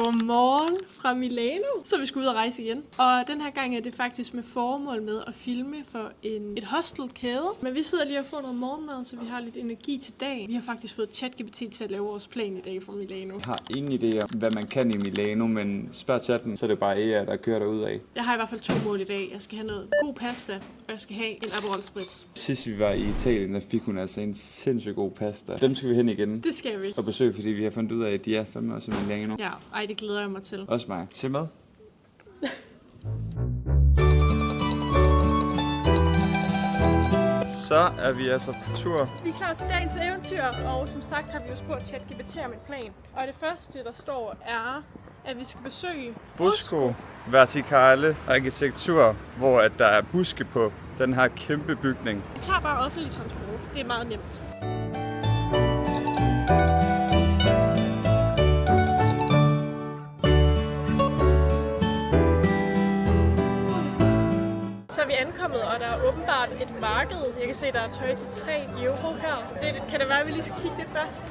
Godmorgen fra Milano. Så vi skal ud og rejse igen. Og den her gang er det faktisk med formål med at filme for et hostelkæde. Men vi sidder lige og får noget morgenmad, så vi har lidt energi til dagen. Vi har faktisk fået ChatGPT til at lave vores plan i dag fra Milano. Jeg har ingen idé om, hvad man kan i Milano, men spørg chatten, så er det bare Ea, der kører derud af. Jeg har i hvert fald 2 mål i dag. Jeg skal have noget god pasta, og jeg skal have en Aperol Spritz. Sidst vi var i Italien, der fik hun altså en sindssygt god pasta. Dem skal vi hen igen Det skal vi. og besøge, fordi vi har fundet ud af, at de er fandme også i Milano. Ja, ej, det glæder jeg mig til. Også mig. Se med. Så er vi altså på tur. Vi er klar til dagens eventyr, og som sagt har vi jo spurgt ChatGPT om en plan. Og det første, der står, er, at vi skal besøge Busco vertikale arkitektur, hvor at der er buske på den her kæmpe bygning. Vi tager bare offentlig transport. Det er meget nemt. Så er vi ankommet, og der er åbenbart et marked. Jeg kan se, der er tøj til 3 euro her. Kan det være, at vi lige skal kigge det først?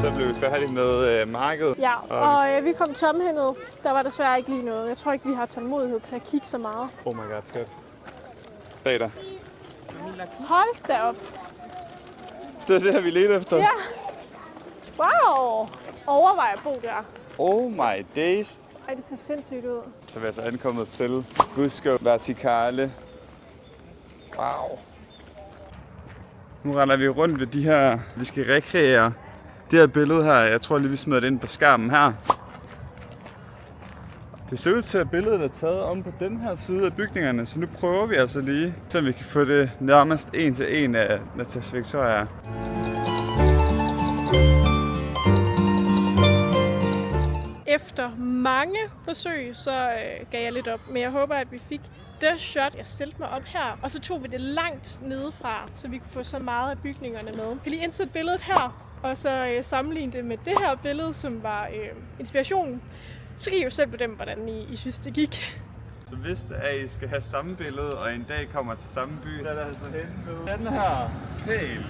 Så blev vi færdige med markedet. Ja, og vi kom tomhændet. Der var desværre ikke lige noget. Jeg tror ikke, vi har tålmodighed til at kigge så meget. Oh my god, skat. Bag dig. Hold da op. Det er det her, vi ledte efter. Ja. Wow. Overvej at bo der. Oh my days. Ej, det ser sindssygt ud. Så er vi altså ankommet til Busco vertikale. Wow. Nu render vi rundt ved de her, vi skal rekreere. Det her billede her, jeg tror lige vi smider det ind på skærmen her. Det ser ud til, at billedet er taget om på den her side af bygningerne, så nu prøver vi altså lige, så vi kan få det nærmest en til en af Natasha Victoria. Efter mange forsøg, så gav jeg lidt op. Men jeg håber, at vi fik det shot. Jeg stillede mig op her, og så tog vi det langt nedefra, så vi kunne få så meget af bygningerne med. Jeg kan lige indsætte billedet her, og så sammenligne det med det her billede, som var inspirationen. Så kan I jo selv bedømme, hvordan I synes, det gik. Så hvis det er, at I skal have samme billede, og en dag kommer til samme by, så er der altså hen med den her pæl.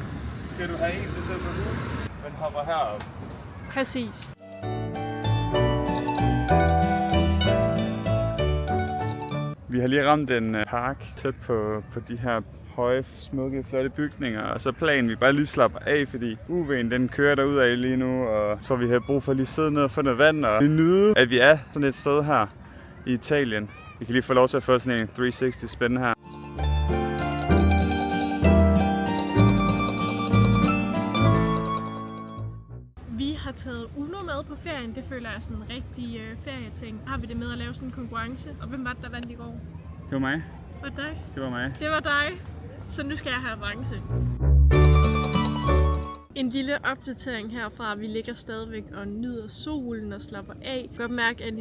Skal du have en til selv på nu? Den hopper herop. Præcis. Vi har lige ramt en park tæt på de her høje, smukke, flotte bygninger. Og så planen, vi bare lige slapper af, fordi UV'en den kører derudad lige nu. Og så vi har brug for at lige sidde ned og få noget vand og lige nyde, at vi er sådan et sted her i Italien. Vi kan lige få lov til at få sådan en 360 spin her. Vi har taget Uno med på ferien. Det føler jeg er sådan en rigtig ferieting. Har vi det med at lave sådan en konkurrence? Og hvem var det, der vandt i går? Det var mig. Var det dig? Det var mig. Det var dig. Så nu skal jeg have avance. En lille opdatering herfra. Vi ligger stadigvæk og nyder solen og slapper af. Godt mærke, at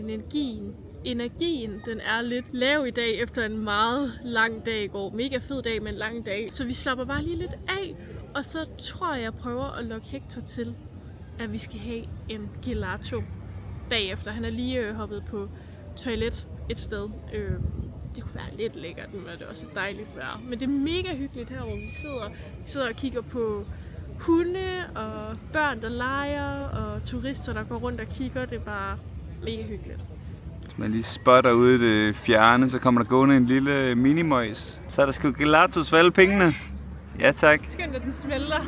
energien den er lidt lav i dag efter en meget lang dag i går. Mega fed dag, men en lang dag. Så vi slapper bare lige lidt af. Og så tror jeg prøver at lokke Hector til, at vi skal have en gelato bagefter. Han er lige hoppet på toilet et sted. Det kunne være lidt lækkert, men det er også et dejligt vejr. Men det er mega hyggeligt her, hvor vi sidder og kigger på hunde og børn, der leger, og turister, der går rundt og kigger. Det er bare mega hyggeligt. Hvis man lige spotter ude i det fjerne, så kommer der gående en lille minimøjs. Så er der sgu gelatos for alle pengene. Ja tak. Skønt, at den smelter.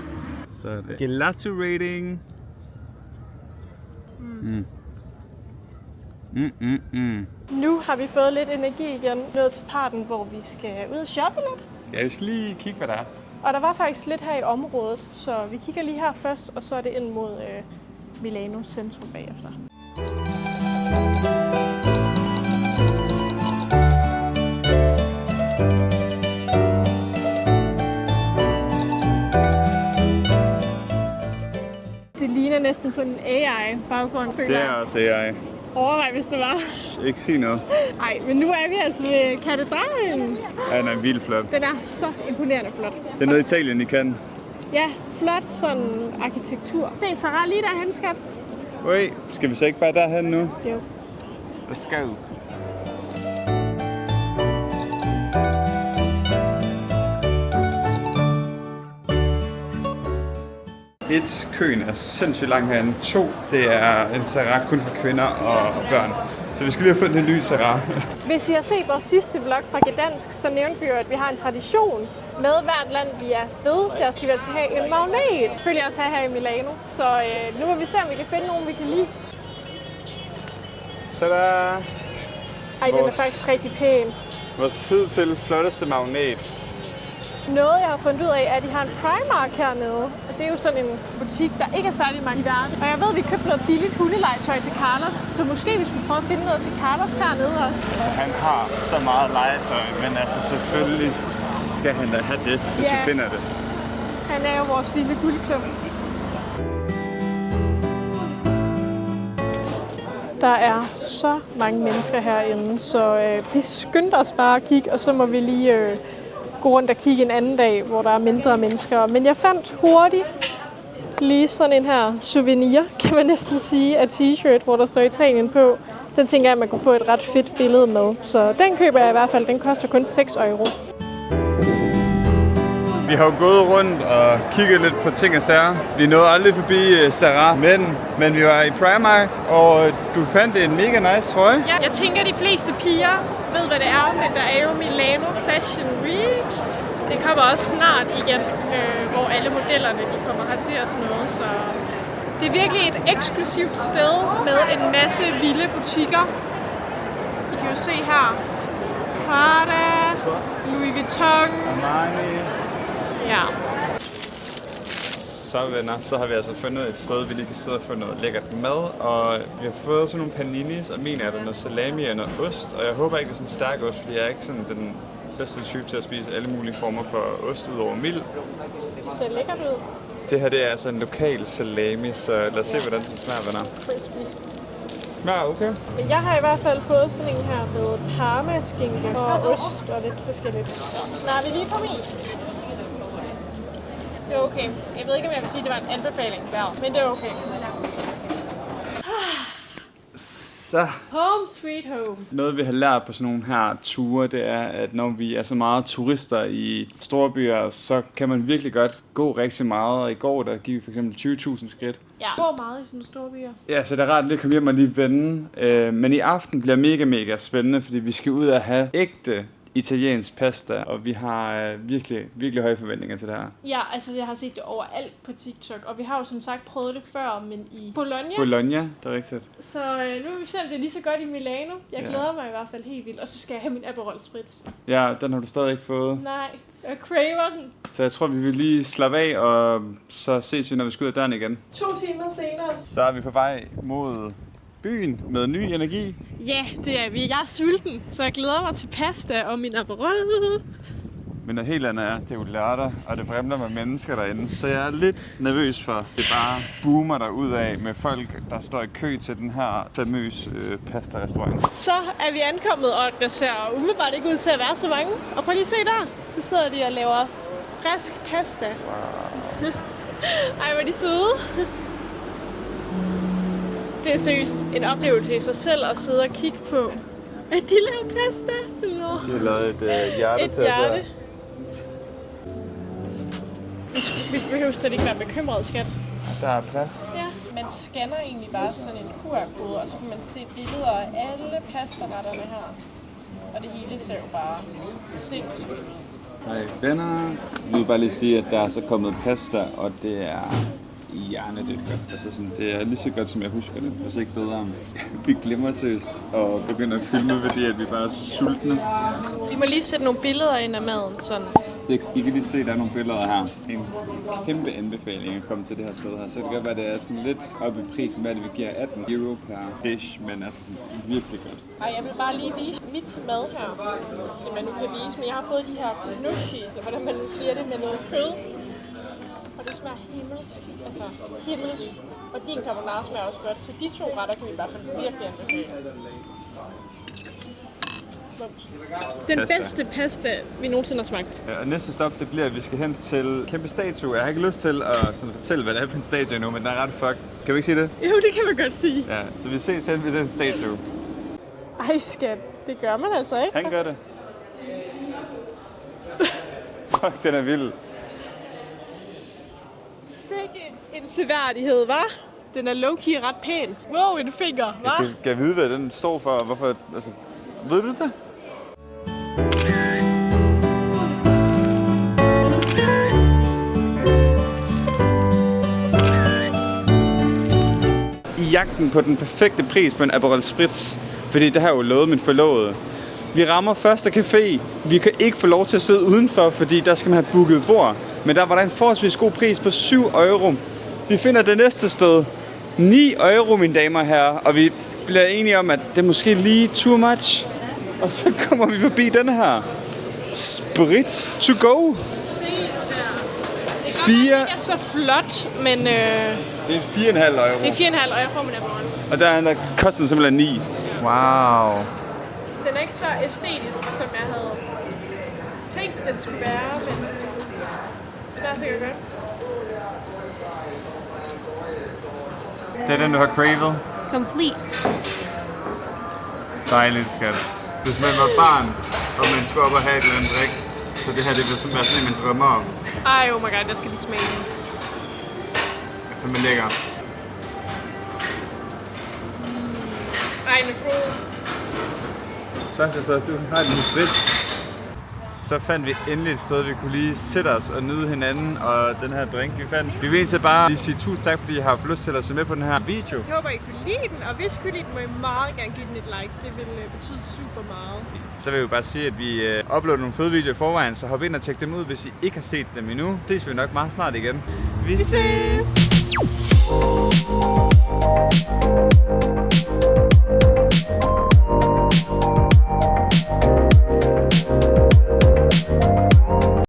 Så er det gelato rating. Nu har vi fået lidt energi igen. Nået til parten, hvor vi skal ud og shoppe lidt. Ja, vi skal lige kigge, hvad der er. Og der var faktisk lidt her i området, så vi kigger lige her først, og så er det ind mod Milano centrum bagefter. Det ligner næsten sådan en AI-baggrund. Det er også AI. Overvej, hvis det var. Ikke sige noget. Nej, men nu er vi altså ved katedralen. Ja, den er vildt flot. Den er så imponerende flot. Det er noget Italien, I kan. Ja, flot sådan arkitektur. Se, Sarah, lige derhen, skat. Oi, skal vi så ikke bare derhen nu? Jo. Let's go. 1. Køen er sindssygt lang herinde. 2. Det er en Syrah kun for kvinder og børn. Så vi skal lige have fundet en ny Syrah. Hvis I har set vores sidste vlog fra Gdansk, så nævnte vi jo, at vi har en tradition med hvert land, vi er ved. Der skal vi altså have en magnet. Selvfølgelig også her i Milano. Så nu må vi se, om vi kan finde nogen, vi kan lide. Tada! Ej, den er faktisk rigtig pæn. Vores hidtil flotteste magnet. Noget, jeg har fundet ud af, er, at de har en Primark hernede. Og det er jo sådan en butik, der ikke er særlig mange i verden. Og jeg ved, at vi købte noget billigt hundelegetøj til Carlos. Så måske vi skulle prøve at finde noget til Carlos hernede også. Altså, han har så meget legetøj, men altså selvfølgelig skal han da have det, hvis vi finder det. Han er jo vores lille guldklump. Der er så mange mennesker herinde, så vi skyndte os bare at kigge, og så må vi lige gå rundt og kigge en anden dag, hvor der er mindre mennesker. Men jeg fandt hurtigt lige sådan en her souvenir, kan man næsten sige, af t-shirt, hvor der står Italien på. Den tænker jeg, at man kunne få et ret fedt billede med. Så den køber jeg i hvert fald. Den koster kun 6 euro. Vi har jo gået rundt og kigget lidt på ting og sager. Vi nåede aldrig forbi Syrah, men vi var i Primark, og du fandt en mega nice trøje. Ja, jeg tænker, at de fleste piger ved, hvad det er, men der er jo Milano Fashion Week. Det kommer også snart igen, hvor alle modellerne de kommer hertil og sådan noget. Så det er virkelig et eksklusivt sted med en masse vilde butikker. I kan jo se her. Prada, Louis Vuitton. Armani. Ja. Så venner, så har vi altså fundet et sted, vi lige kan sidde og få noget lækkert mad. Og vi har fået sådan nogle paninis, og min er der noget salami og noget ost. Og jeg håber ikke, det er sådan en stærk ost, fordi jeg er ikke sådan den bedste type til at spise alle mulige former for ost ud over mild. Det ser lækkert ud. Det her det er altså en lokal salami, så lad os se, hvordan den smager, venner. Crispy. Ja, okay. Men jeg har i hvert fald fået sådan en her med parmaskinke og ost og lidt forskelligt. Snart vi lige forbi. Det er okay. Jeg ved ikke, om jeg vil sige, at det var en anbefaling værd, men det er okay. Så. Home sweet home. Noget vi har lært på sådan nogle her ture, det er, at når vi er så meget turister i store byer, så kan man virkelig godt gå rigtig meget. Og i går, der gik vi for eksempel 20.000 skridt. Ja, går meget i sådan store byer. Ja, så det er rart lige at komme hjem og lige vende. Men i aften bliver mega spændende, fordi vi skal ud og have ægte italiensk pasta, og vi har virkelig høje forventninger til det her. Ja, altså jeg har set det overalt på TikTok, og vi har jo som sagt prøvet det før, men i Bologna. Bologna, det er rigtigt. Så nu vil vi se, om det er lige så godt i Milano. Jeg glæder mig i hvert fald helt vildt, og så skal jeg have min Aperol Spritz. Ja, den har du stadig ikke fået. Nej, jeg craver den. Så jeg tror, vi vil lige slappe af, og så ses vi, når vi skal ud af døren igen. 2 timer senere. Så er vi på vej mod byen med ny energi. Ja, det er vi. Jeg er sulten, så jeg glæder mig til pasta og min Aperol. Men noget helt andet er, det er jo lørdag, og det vrimler med mennesker derinde, så jeg er lidt nervøs for, det bare boomer der ud af med folk, der står i kø til den her famøse pasta-restaurant. Så er vi ankommet, og der ser umiddelbart ikke ud til at være så mange. Og prøv lige at se der, så sidder de og laver frisk pasta. Wow. Ej, hvor er de søde. Det er seriøst en oplevelse i sig selv at sidde og kigge på, at de laver pasta. De har lavet et hjerte et til hjerte. Vi behøver slet ikke være bekymrede, skat. Der er plads. Ja. Man scanner egentlig bare sådan en QR-kode, og så kan man se billeder af alle pastaretterne her. Og det hele ser jo bare sindssygt ud. Hej venner. Vi vil bare lige sige, at der er så kommet pasta, og det er hjernedødt. Altså sådan, det er lige så godt, som jeg husker det, hvis ikke bedre. Vi glemmer seriøst og begynder at filme, fordi at vi bare er så sultne. Vi må lige sætte nogle billeder ind af maden, sådan. I kan lige se, der er nogle billeder her. En kæmpe anbefaling at komme til det her sted her. Så det kan godt være, det er sådan lidt oppe i prisen, hvad det vi giver 18 euro per dish, men altså sådan virkelig godt. Ej, jeg vil bare lige vise mit mad her. Det man nu kan vise, men jeg har fået de her gnocchi, eller hvordan man nu siger det, med noget kød. Og det smager himmelsk. Og din carbonara smager også godt, så de 2 retter kan vi i hvert fald virkelig anbefale. Den bedste pasta, vi nogensinde har smagt. Og næste stop, det bliver, at vi skal hen til kæmpe statue. Jeg har ikke lyst til at sådan fortælle, hvad det er for en statue nu, men den er ret fuck. Kan vi ikke sige det? Jo, det kan man godt sige. Ja, så vi ses hen ved den statue. Ej skat, det gør man altså ikke. Han gør det. Fuck, den er vild. Sikke en seværdighed, hva'? Den er low-key ret pæn. Wow, en finger, hva'? Kan jeg vide, hvad den står for? Hvorfor? Altså, ved du det? I jagten på den perfekte pris på en Aperol Spritz, fordi det har jo lovet min forlovede. Vi rammer første café. Vi kan ikke få lov til at sidde udenfor, fordi der skal man have booket bord. Men der var der en forholdsvis god pris på 7 euro. Vi finder det næste sted. 9 euro, mine damer og herrer. Og vi bliver enige om, at det er måske lige too much. Og så kommer vi forbi den her. Sprit to go. Se der. Det 4. er ikke så flot, men Det er 4,5 euro. det er 4,5, og jeg får min Aperol. Og der koster den simpelthen 9. Wow. Så den er ikke så æstetisk, som jeg havde tænkt, den skulle være, men det smager sikkert godt. Det er den, du har cravet. Complete. Dejligt, skat. Hvis man var barn, og man skulle op og have et eller andet drik, så det her, det ville være sådan, man drømmer om. Ej, oh my god, jeg skal lige smage den. Det er fandme lækker. Ej, den er god. Så du har den sprit. Så fandt vi endelig et sted, vi kunne lige sætte os og nyde hinanden, og den her drink, vi fandt. Vi vil egentlig bare lige sige tusind tak, fordi I har haft lyst til at se med på den her video. Jeg håber, I kunne lide den, og hvis I kunne lide den, må I meget gerne give den et like. Det vil betyde super meget. Så vil jeg jo bare sige, at vi uploader nogle fede videoer i forvejen, så hop ind og tjek dem ud, hvis I ikke har set dem endnu. Ses vi nok meget snart igen. Vi ses!